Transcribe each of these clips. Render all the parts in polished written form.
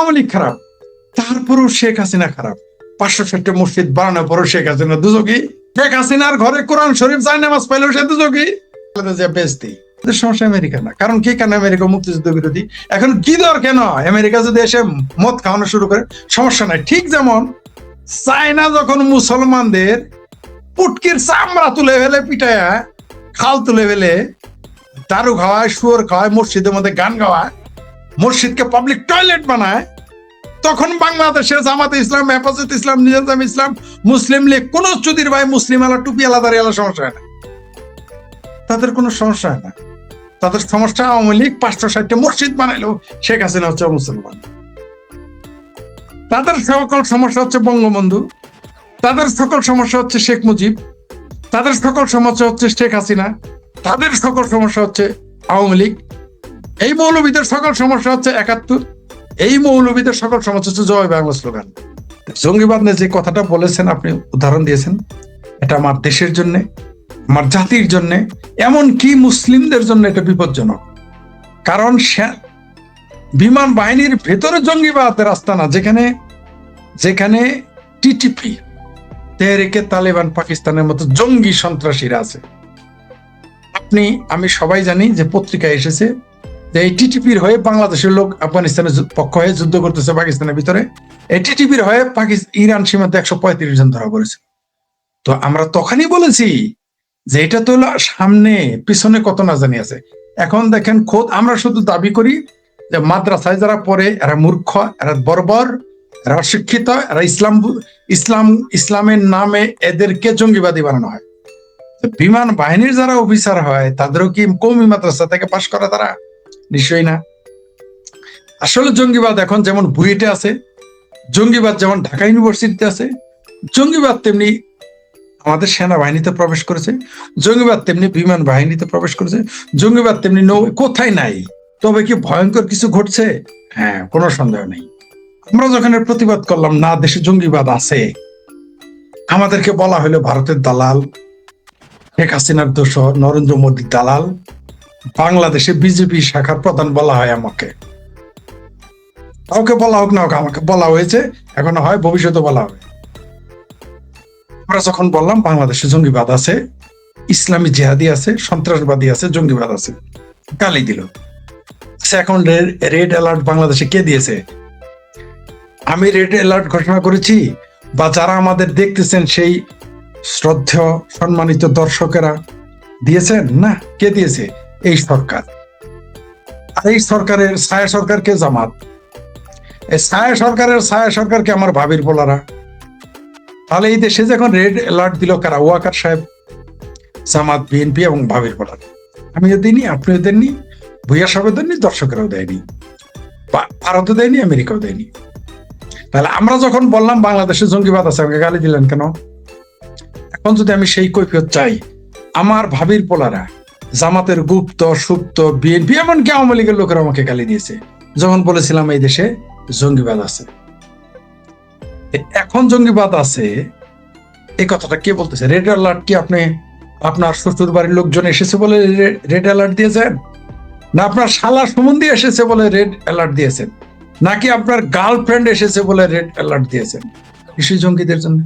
আওয়ামী লীগ খারাপ, তারপরেও শেখ হাসিনা খারাপ। 560টা মসজিদ বানানোর পরও শেখ হাসিনা দুজকি। শেখ হাসিনার ঘরে কোরআন শরীফ যায় নামাজ পাইলেও সে দুজকি। বেজতি সমস্যা আমেরিকা না। কারণ কি? কেন আমেরিকা মুক্তিযুদ্ধ বিরোধী। এখন কি দর কেন আমেরিকা যদি এসে মদ খাওয়ানো শুরু করে, সমস্যা নাই। ঠিক যেমন চায়না যখন মুসলমানদের পুটকির চামড়া তুলে ফেলে, পিটায়া খাল তুলে ফেলে, দারু খাওয়ায়, শুয়োর খাওয়ায়, মসজিদের মধ্যে গান গাওয়ায়, মসজিদকে পাবলিক টয়লেট বানায়, তখন বাংলাদেশের জামাতে ইসলাম, হেফাজত ইসলাম, নিজাম ইসলাম, মুসলিম লীগ, কোন চুদির ভাই মুসলিম আলা, টুপি আলা, দাঁড়িয়ে আলা সমস্যা হয় না। তাদের কোনো সমস্যা হয় না। তাদের সমস্যা আওয়ামী লীগ 560টা মসজিদ বানাইলো, শেখ হাসিনা হচ্ছে মুসলমান। তাদের সকল সমস্যা হচ্ছে বঙ্গবন্ধু, তাদের সকল সমস্যা হচ্ছে শেখ মুজিব, তাদের সকল সমস্যা হচ্ছে শেখ হাসিনা, তাদের সকল সমস্যা হচ্ছে আওয়ামী লীগ। এই মৌলবীদের সকল সমস্যা হচ্ছে 71, এই মৌলবীদের সকল সমস্যা হচ্ছে জয় বাংলা স্লোগান। জঙ্গিবাদ নিয়ে যে কথাটা বলেছেন, আপনি উদাহরণ দিয়েছেন, এটা আমার দেশের জন্য, আমার জাতির জন্য, এমনকি মুসলিমদের জন্য এটা বিপজ্জনক। কারণ বিমান বাহিনীর ভেতরে জঙ্গিবাদের আস্তানা, যেখানে যেখানে টিটিপি, তেহরিকে তালেবান পাকিস্তানের মতো জঙ্গি সন্ত্রাসীরা আছে। আমি সবাই জানি যে পত্রিকায় এসেছে যে এই টিটিপির হয়ে বাংলাদেশের লোক আফগানিস্তানের পক্ষ হয়ে যুদ্ধ করতেছে পাকিস্তানের ভিতরে। এই টিটিপির হয়ে ইরান সীমান্তে 135 জন ধরা পড়েছে। তো আমরা তখনই বলেছি যে এটা তো সামনে পিছনে কত না জানি আছে। এখন দেখেন, খোদ আমরা শুধু দাবি করি যে মাদ্রাসায় যারা পড়ে এরা মূর্খ, এরা বর্বর, এরা অশিক্ষিত, এরা ইসলামের নামে এদেরকে জঙ্গিবাদী বানানো হয়। বিমান বাহিনীর যারা অফিসার হয় তাদেরও কি কওমি মাদ্রাসা থেকে পাশ করা? তারা নিশ্চয়ই না। আসলে জঙ্গিবাদ এখন যেমন বুয়েটে আছে, জঙ্গিবাদ যেমন ঢাকা ইউনিভার্সিটিতে আছে, জঙ্গিবাদ তেমনি আমাদের সেনাবাহিনীতে প্রবেশ করেছে, জঙ্গিবাদ তেমনি বিমান বাহিনীতে প্রবেশ করেছে, জঙ্গিবাদ তেমনি কোথায় নাই। তবে কি ভয়ঙ্কর কিছু ঘটছে? হ্যাঁ, কোনো সন্দেহ নেই। আমরা যখন এর প্রতিবাদ করলাম না দেশে জঙ্গিবাদ আছে, আমাদেরকে বলা হলো ভারতের দালাল, শেখ হাসিনার দোসর, নরেন্দ্র মোদীর দালাল। বাংলাদেশে বিজেপি শাখার প্রধান বলা হয় আমাকে। কাউকে বলা হোক না হোক, আমাকে বলা হয়েছে, এখন হয় ভবিষ্যতে বলা হবে। আমরা যখন বললাম বাংলাদেশে জঙ্গিবাদ আছে, ইসলামী জিহাদি আছে, সন্ত্রাসবাদী আছে, জঙ্গিবাদ আছে, গালি দিল। এখন রেড অ্যালার্ট বাংলাদেশে কে দিয়েছে? আমি রেড অ্যালার্ট ঘোষণা করেছি, বা যারা আমাদের দেখতেছেন সেই শ্রদ্ধেয় সম্মানিত দর্শকেরা দিয়েছেন? না। কে দিয়েছে? এই সরকার। আর এই সরকারের ছায়া সরকারকে জামাত, এই ছায়া সরকারকে আমার ভাবির পোলারা। তাহলে এই দেশে যখন রেড অ্যালার্ট দিল কারা? ওয়াকার সাহেব, জামাত, বিএনপি এবং ভাবির পোলারা। আমিও দিইনি, আপনিও দেননি, ভুইয়া সাহেব দেননি, দর্শকেরাও দেয়নি, ভারতও দেয়নি, আমেরিকাও দেয়নি। তাহলে আমরা যখন বললাম বাংলাদেশে জঙ্গিবাদ আছে, আমাকে গালি দিলেন কেন? এখন যদি আমি সেই কৈফিয়ত চাই, আমার ভাবির পোলারা, জামাতের গুপ্ত সুপ্ত, বিএনপি, এমনকি আওয়ামী লীগের লোকেরা আমাকে গালি দিয়েছে যখন বলেছিলাম এই দেশে জঙ্গিবাদ আছে। এখন জঙ্গিবাদ আছে এই কথাটা কে বলতেছে? রেড অ্যালার্ট কি আপনি আপনার শ্বশুর বাড়ির লোকজন এসেছে বলে রেড অ্যালার্ট দিয়েছেন? না আপনার শালা সম্বন্ধী এসেছে বলে রেড অ্যালার্ট দিয়েছেন? নাকি আপনার গার্লফ্রেন্ড এসেছে বলে রেড অ্যালার্ট দিয়েছেন? নিশ্চয়ই জঙ্গিদের জন্য।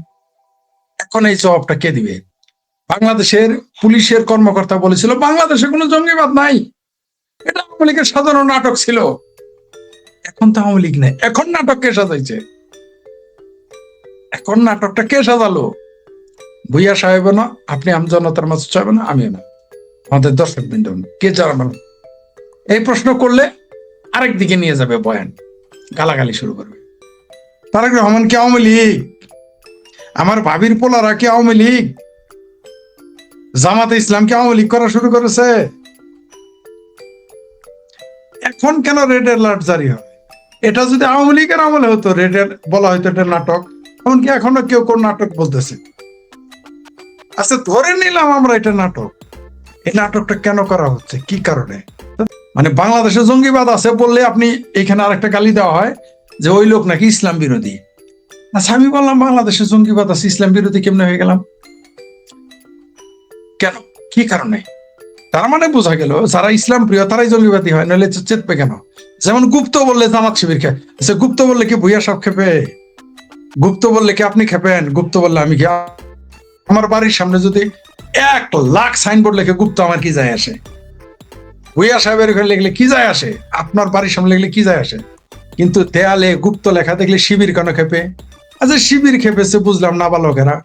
এখন এই জবাবটা কে দিবে? বাংলাদেশের পুলিশের কর্মকর্তা বলেছিল বাংলাদেশে কোনো জঙ্গিবাদ নাই, এটা আওয়ামী লীগের সাধারণ নাটক ছিল। এখন তো আওয়ামী লীগ নেই, এখন নাটক কে সাজাইছে? এখন নাটকটা কে সাজালো? ভুইয়া সাহেব না, আপনি আমজনতার মাঝে চাইবে না, আমিও না, আমাদের দর্শক বৃন্দ কে জানাবেন? এই প্রশ্ন করলে আরেক দিকে নিয়ে যাবে বয়ান, গালাগালি শুরু করবে। তারেক রহমান কি আওয়ামী লীগ? আমার ভাবির পোলারা কি আওয়ামী লীগ? জামাতে ইসলাম কি আওয়ামী লীগ করা শুরু করেছে? এখন কেন রেড অ্যালার্ট জারি হয়? এটা যদি আওয়ামী লীগের আমলে হতো, রেড বলা হয়তো এটা নাটক। এমনকি এখনো কেউ কোন নাটক বলতেছে। আচ্ছা, ধরে নিলাম আমরা এটা নাটক, এই নাটকটা কেন করা হচ্ছে, কি কারণে? মানে বাংলাদেশে জঙ্গিবাদ আছে বললে আপনি এখানে আরেকটা গালি দেওয়া হয় যে ওই লোক নাকি ইসলাম বিরোধী। আচ্ছা, আমি বললাম বাংলাদেশে জঙ্গিবাদ আছে, ইসলাম বিরোধী কেমনে হয়ে গেলাম? কেন? কি কারণে? তার মানে বোঝা গেল যারা ইসলাম প্রিয় তারাই জঙ্গিবাদী হয়, নইলে চেতবে কেন? যেমন গুপ্ত বললে জামাত শিবির খেয়ে, গুপ্ত বললে কি ভুইয়া সব খেপে? গুপ্ত বললে কি আপনি খেপেন? গুপ্ত বললে আমি কি? আমার বাড়ির সামনে যদি 1,00,000 সাইনবোর্ড লেখে গুপ্ত, আমার কি যায় আসে? ভুইয়া সাহেবের ঘরে লিখলে কি যায় আসে? আপনার বাড়ির সামনে লিখলে কি যায় আসে? কিন্তু দেয়ালে গুপ্ত লেখা দেখলে শিবির কেন খেপে? আচ্ছা, শিবির খেপেছে বুঝলাম না, বালকেরা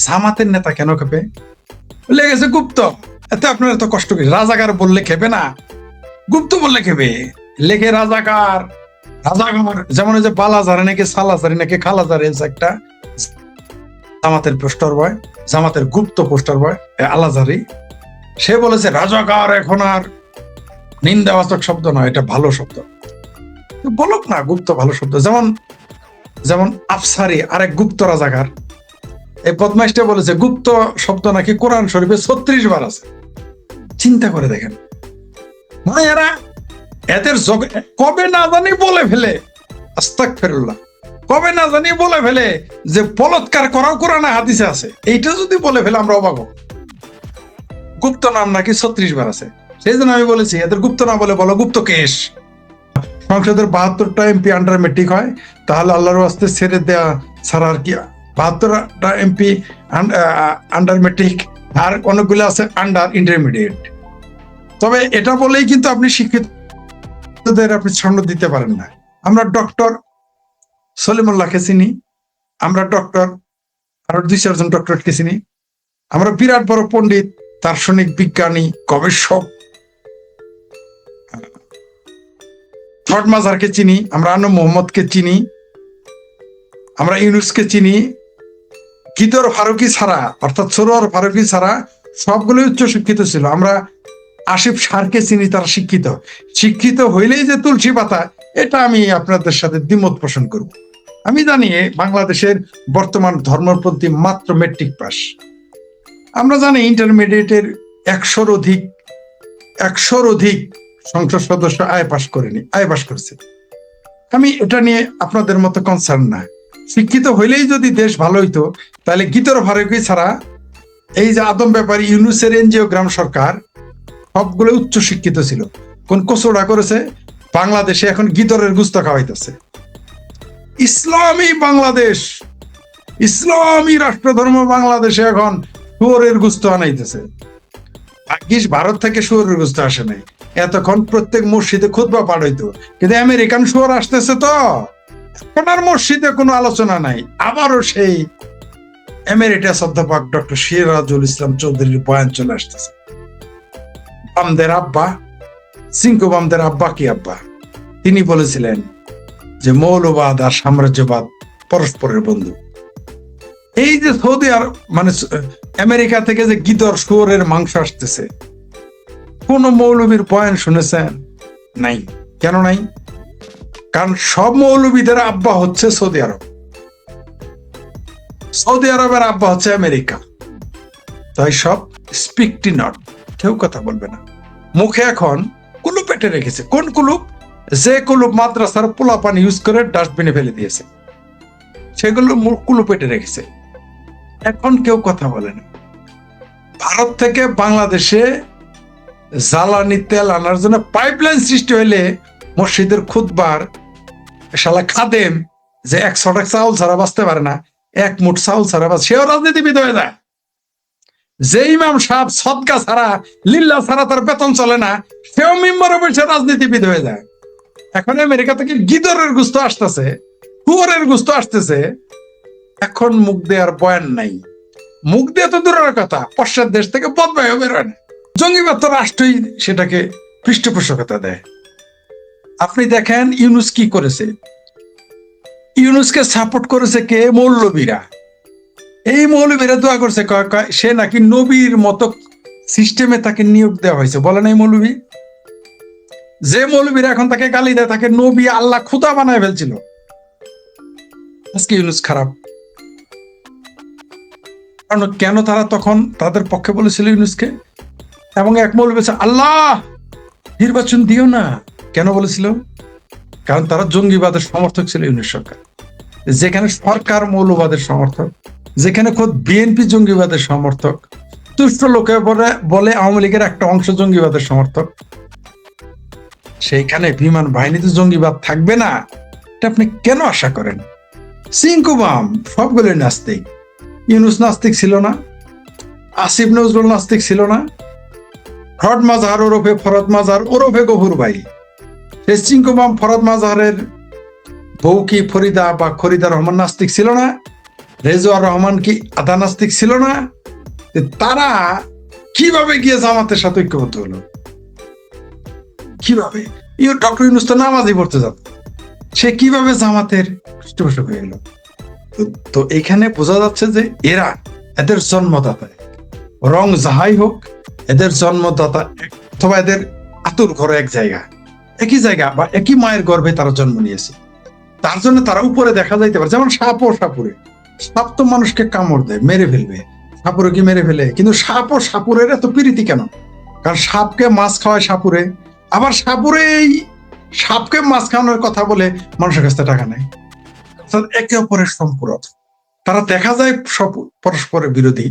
জামাতের নেতা কেন খেপে? লেগেছে গুপ্ত, এতে আপনার এত কষ্ট কি? রাজাকার বললে খেপে না, গুপ্ত বললে খেপে। লেখে রাজাকার, রাজাকার। যেমন ওই যে বালাজারে নাকি সালাজারি নাকি খালাজারে একটা জামাতের পোস্টার বয়, জামাতের গুপ্ত পোস্টার বয় আলাজারি, সে বলেছে রাজাকার এখন আর নিন্দাবাচক শব্দ নয়, এটা ভালো শব্দ। বলুক না গুপ্ত ভালো শব্দ। যেমন যেমন আফসারি আরেক গুপ্ত রাজাকার, এই বদমাইশটা বলেছে গুপ্ত শব্দ নাকি কোরআন শরীফে 36 বার আছে। চিন্তা করে দেখেন, মানে এরা এদের কবে না জানি বলে ফেলে, আস্তাগফিরুল্লাহ, কবে না জানি বলে ফেলে যে বলৎকার করাও কোরআনে হাদিসে আছে। এইটা যদি বলে ফেলে আমরা অবাক হব। গুপ্ত নাম নাকি 36 বার আছে। সেই জন্য আমি বলেছি এদের গুপ্ত না বলে বলো গুপ্ত কেশ। সংসদের 72টা এমপি আন্ডার মেট্রিক হয়, তাহলে আল্লাহর ওয়াস্তে ছেড়ে দেয়া ছাড়া আর কি? 72টা এমপি আন্ডার মেট্রিক, আর অনেকগুলো আছে আন্ডার ইন্টারমিডিয়েট। তবে এটা বলেই কিন্তু আপনি শিক্ষিতদের আপনি ছন্দ দিতে পারেন না। আমরা ডক্টর সলিমুল্লাহকে চিনি, আমরা ডক্টর আরো 2-4 জন ডক্টরকে চিনি, আমরা বিরাট বড় পণ্ডিত, দার্শনিক, বিজ্ঞানী, গবেষক থট মাজারকে চিনি, আমরা আনু মোহাম্মদকে চিনি, আমরা ইউনুসকে চিনি। গিদর ফারুকি ছাড়া, অর্থাৎ সরোয়ার ফারুকি ছাড়া সবগুলোই উচ্চ শিক্ষিত ছিল। আমরা আসিফ সারকে চিনি, তারা শিক্ষিত। শিক্ষিত হইলেই যে তুলসী পাতা, এটা আমি আপনাদের সাথে দ্বিমত পোষণ করব। আমি জানি বাংলাদেশের বর্তমান ধর্মপন্থী মাত্র মেট্রিক পাস। আমরা জানি ইন্টারমিডিয়েটের 100-র অধিক সংসদ সদস্য আয় পাস করেছে। আমি এটা নিয়ে আপনাদের মতো কনসার্ন না। শিক্ষিত হইলেই যদি দেশ ভালো হইতো, তাহলে গিতর ফারুকি ছাড়া এই যে আদম ব্যাপারী, ইউনুসের এনজিওগ্রাম সরকার, সবগুলো উচ্চ শিক্ষিত ছিল। কোন কচুরা করেছে? বাংলাদেশে এখন গিতরের গুস্ত খাওয়াইতেছে। ইসলামী বাংলাদেশ, ইসলামী রাষ্ট্রধর্ম বাংলাদেশে এখন শুয়োরের গুস্ত আনাইতেছে। ভাগ্যিস ভারত থেকে শুয়োরের গুস্ত আসে নাই, এতক্ষণ প্রত্যেক মসজিদে খুতবা পাঠ হইতো। কিন্তু আমেরিকান শুয়োর আসতেছে, তো এখন আর মসজিদে কোনো আলোচনা নাই। আবারও সেই এমেরিটাস অধ্যাপক ডক্টর সিরাজুল ইসলাম চৌধুরীর বয়ান চলে আসতেছে। বামদের আব্বা, সিংকু বামদের আব্বা কি আব্বা, তিনি বলেছিলেন যে মৌলবাদ আর সাম্রাজ্যবাদ পরস্পরের বন্ধু। এই যে সৌদি আর মানে আমেরিকা থেকে যে গিদর শুয়োরের মাংস আসতেছে, কোন মৌলবীর বয়ান শুনেছেন? নাই। কেন নাই? কারণ সব মৌলবীদের আব্বা হচ্ছে সৌদি আরব, সৌদি আরবের আব্বা হচ্ছে আমেরিকা। তাই সব স্পিকটি নট, কেউ কথা বলবে না। মুখে এখন কুলুপ পেটে রেখেছে। কোন কুলুপ? যে কুলুপ মাদ্রাসার পোলাপান ইউজ করে ডাস্টবিনে ফেলে দিয়েছে, সেগুলো কুলুপ পেটে রেখেছে। এখন কেউ কথা বলে না। ভারত থেকে বাংলাদেশে জ্বালানি তেল আনার জন্য পাইপলাইন সৃষ্টি হইলে মসজিদের খুতবার শালা খাদেম যে 100 টাকা চাউল ছাড়া বাঁচতে পারে না, 1 মুঠ চাউল ছাড়া সেও রাজনীতিবিদ হয়ে যায়। যে ইমাম সাহেব সদকা ছাড়া, লিল্লাহ ছাড়া তার বেতন চলে না, সেও মেম্বারে বসে রাজনীতিবিদ হয়ে যায়। এখন আমেরিকা থেকে গিদরের গুস্ত আসতেছে, শুয়োরের গুস্ত আসতেছে। এখন মুখ দেওয়ার বয়ান নাই। মুখ দিয়ে তো দূরের কথা, পশ্চাৎ দেশ থেকে বদবায়ও বেরোয় না। জঙ্গিবাদ তো রাষ্ট্রই সেটাকে পৃষ্ঠপোষকতা দেয়। আপনি দেখেন ইউনুস কি করেছে। ইউনুসকে সাপোর্ট করেছে কে? মৌলবীরা। এই মৌলবীরা দোয়া করছে, সে নাকি নবীর মতো সিস্টেমে তাকে নিয়োগ দেওয়া হয়েছে। বলে নাই মৌলবী? যে মৌলবীরা এখন তাকে গালি দেয়, তাকে নবী, আল্লাহ, খুদা বানায় ফেলছিল। আজকে ইউনুস খারাপ। কারণ কেন তারা তখন তাদের পক্ষে বলেছিল ইউনুসকে? এবং এক মৌলবী বলেছে আল্লাহ নির্বাচন দিও না। কেন বলেছিল? কারণ তারা জঙ্গিবাদের সমর্থক ছিল ইউনুস সরকার। যেখানে সরকার মৌলবাদের সমর্থক, যেখানে খোদ বিএনপি জঙ্গিবাদের সমর্থক, তুষ্ট লোকে বলে আওয়ামী লীগের একটা অংশ জঙ্গিবাদের সমর্থক। সেইখানে বিমান বাহিনীতে জঙ্গিবাদ থাকবে না, এটা আপনি কেন আশা করেন? সিংকুবাম সবগুলোই নাস্তিক। ইউনুস নাস্তিক ছিল না? আসিফ নজরুল নাস্তিক ছিল না? ফরদ মাজাহার ওরফে ফরদ মাজাহার ওরফে গফুর ভাই, সেই সিংকুবাম ফরদ মাজাহারের বউ কি ফরিদা বা খরিদা রহমান নাস্তিক ছিল না? রেজওয়ার রহমান কি আধা নাস্তিক ছিল না? তারা কিভাবে গিয়ে জামাতের সাথে ঐক্যবদ্ধ হলো? কিভাবে? ডক্টর ইউনুস তো নামাজই পড়তে যেত, সে কিভাবে জামাতের পৃষ্ঠপোষক হয়ে গেল? তো এখানে বোঝা যাচ্ছে যে এদের জন্মদাতা রং যাহাই হোক, এদের জন্মদাতা অথবা এদের আতুর ঘরে এক জায়গা, একই জায়গা বা একই মায়ের গর্ভে তারা জন্ম নিয়েছে। তার জন্য তারা উপরে দেখা যাইতে পারে, যেমন সাপ ও সাপুরে। সাপ তো মানুষকে কামড় দেয়, মেরে ফেলবে, সাপুরে কি মেরে ফেলে, কিন্তু সাপ ও সাপুরের এত প্রীতি কেন? কারণ সাপকে মাছ খাওয়ায় সাপুরে, আবার সাপুরে এই সাপকে মাছ খাওয়ানোর কথা বলে মানুষের কাছে টাকা নেয়। একে অপরের সম্পূরক। তারা দেখা যায় সব পরস্পরের বিরোধী,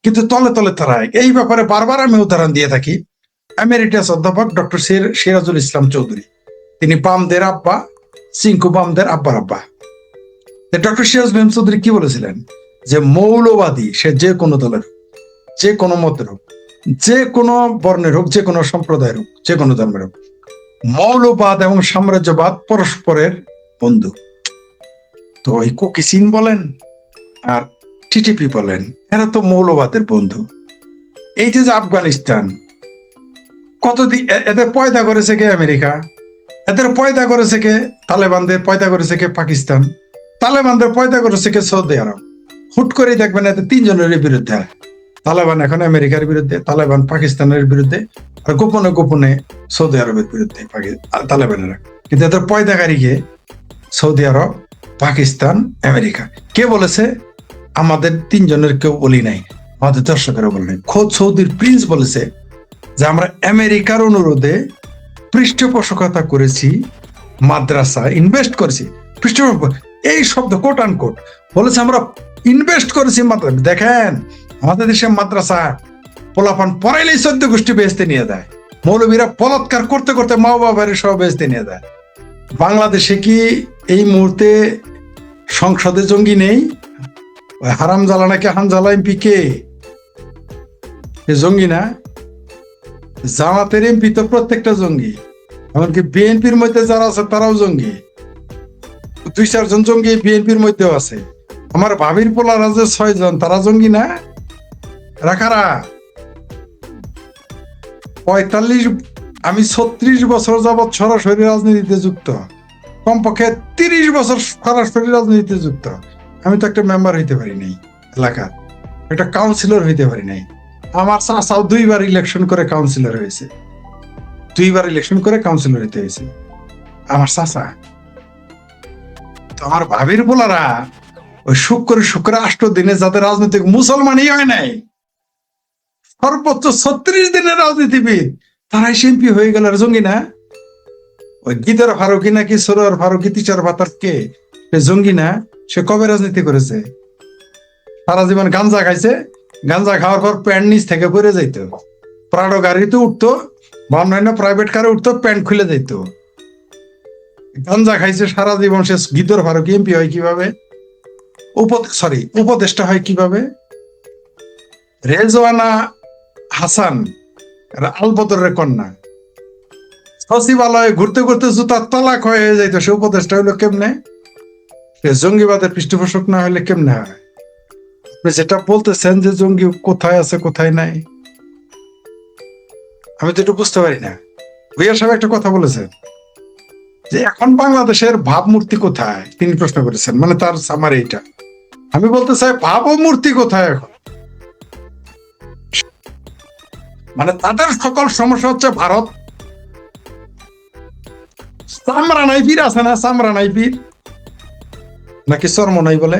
কিন্তু তলে তলে তারা এই ব্যাপারে বারবার আমি উদাহরণ দিয়ে থাকি। এমেরিটাস অধ্যাপক ডক্টর সিরাজুল ইসলাম চৌধুরী, তিনি বামদের আব্বা, সিংকু বামদের আব্বার আব্বা। ডক্টর সিরাজুল ইসলাম চৌধুরী কি বলেছিলেন? যে মৌলবাদী সে যে কোনো দলের হোক, যে কোনো মতের হোক, যে কোনো বর্ণের হোক, যে কোনো সম্প্রদায়ের হোক, যে কোনো ধর্মের হোক, মৌলবাদ এবং সাম্রাজ্যবাদ পরস্পরের বন্ধু। তো এই কোকিসিন বলেন আর টিটিপি বলেন, এরা তো মৌলবাদের বন্ধু। এই যে আফগানিস্তান, কতদিন এদের পয়দা করেছে কে? আমেরিকা। এদের পয়দা করেছে কে? তালেবানদের পয়দা করেছে কে? পাকিস্তান। তালেবানদের পয়দা করেছে কে? সৌদি আরব। হুট করে দেখবেন এদের তিনজনের বিরুদ্ধে, তালেবান এখন আমেরিকার বিরুদ্ধে, তালেবান পাকিস্তানের বিরুদ্ধে, আর গোপনে গোপনে সৌদি আরবের বিরুদ্ধে তালেবানেরা। কিন্তু এদের পয়দাকারী কে? সৌদি আরব, পাকিস্তান, আমেরিকা। কে বলেছে? আমাদের তিনজনের কেউ বলি নাই, আমাদের দর্শকেরা বলে নাই, খোদ সৌদির প্রিন্স বলেছে যে আমরা আমেরিকার অনুরোধে পৃষ্ঠপোষকতা করেছি, মাদ্রাসা ইনভেস্ট করেছি। পৃষ্ঠপোষক এই শব্দ কোট আন কোট বলেছে, আমরা ইনভেস্ট করেছি মাদ্রাসা। দেখেন আমাদের দেশে মাদ্রাসা পোলাপান পড়াইলেই 14 গোষ্ঠী বেহেস্তে নিয়ে দেয়। মৌলবীরা বলাৎকার করতে করতে মা বাবার সহ বেহেস্তে নিয়ে দেয়। বাংলাদেশে কি এই মুহূর্তে সংসদে জঙ্গি নেই? হারাম জ্বালা নাকি হানজালা এমপি কে? জঙ্গি না? জামাতের এমপি তো প্রত্যেকটা জঙ্গি, এমনকি বিএনপির মধ্যে যারা আছে তারাও জঙ্গি। 2-4 জন জঙ্গি বিএনপির মধ্যেও আছে। আমার ভাবির পোলারা যে 6 জন, তারা জঙ্গি না? রাখারা 45, আমি 36 বছর যাবৎ সরাসরি রাজনীতিতে যুক্ত, কমপক্ষে 30 বছর সরাসরি রাজনীতিতে যুক্ত। আমি তো একটা মেম্বার হইতে পারি নাই এলাকার, একটা কাউন্সিলর হইতে পারি নাই। আমার চাচাও 2 বার ইলেকশন করে কাউন্সিলর হয়েছে, 2 বার ইলেকশন করে কাউন্সিলর হইতে হয়েছে আমার চাচা। তো আমার ভাবির বলারা ওই শুক্র 8 দিনে যাদের রাজনৈতিক মুসলমানই হয় নাই, সর্বোচ্চ 36 দিনের রাজনীতিবিদ, তারাই এমপি হয়ে গেল। আর জঙ্গি না? ওই গিদার ফারুকি নাকি সরোয়ার ফারুকি তিচার ভাতার কে? সে জঙ্গি না? সে কবে রাজনীতি করেছে? সারা জীবন গাঞ্জা খাইছে, গাঞ্জা খাওয়ার পর প্যান্ট নিচ থেকে পরে যাইতো, প্রাডো গাড়িতে উঠতো বা অন্যান্য প্রাইভেট কারে উঠতো, প্যান্ট খুলে যাইত। গাঞ্জা খাইছে সারা জীবন, সে গিদর ফারুকি এমপি হয় কিভাবে? উপদেষ্টা হয় কিভাবে? রেজওয়ানা হাসান আলবদরের কন্যা, সচিবালয়ে ঘুরতে ঘুরতে জুতার তলাক হয়ে যাইতো, সে উপদেষ্টা হইলো কেমনে? সে জঙ্গিবাদের পৃষ্ঠপোষক না হলে কেমনে হয়? আপনি যেটা বলতেছেন যে জঙ্গি কোথায় আছে কোথায় নাই, আমি তো এটা বুঝতে পারি না। ভুইয়া সাহেব একটা কথা বলেছেন যে এখন বাংলাদেশের ভাবমূর্তি কোথায়, তিনি প্রশ্ন করেছেন, মানে তার আমার এইটা। আমি বলতে চাই ভাবমূর্তি কোথায় এখন? মানে তাদের সকল সমস্যা হচ্ছে ভারত। চামড়া নাই পীর আছে না? চামড়া নাই পীর নাকি চর্ম নাই বলে?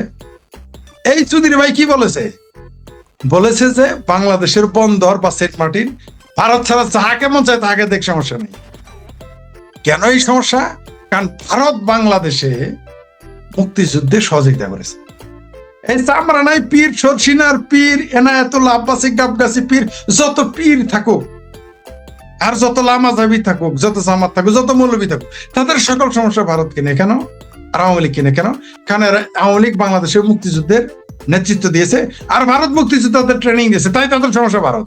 এই চৌধুরী ভাই কি বলেছে? বলেছে যে বাংলাদেশের বন্দর বা সেট মার্টিন ভারত ছাড়া যাহা কেমন চায় তাহাকে দেখ, সমস্যা নেই। কেন এই সমস্যা? কারণ ভারত বাংলাদেশে মুক্তিযুদ্ধে সহযোগিতা করেছে। এই চামড়া নাই পীর, সরসিনার পীর, এনায়েতুল্লাহ আব্বাসী গাবগাছি পীর, যত পীর থাকুক আর যত লামাজাবি থাকুক, যত জামাত থাকুক, যত মৌলবী থাকুক, তাদের সকল সমস্যা ভারত কিনে কেন, আর আওয়ামী লীগ কিনে কেন? কারণ আওয়ামী লীগ বাংলাদেশের মুক্তিযুদ্ধের নেতৃত্ব দিয়েছে, আর ভারত মুক্তিযোদ্ধাদের ট্রেনিং দিয়েছে, তাই তাদের সমস্যা ভারত।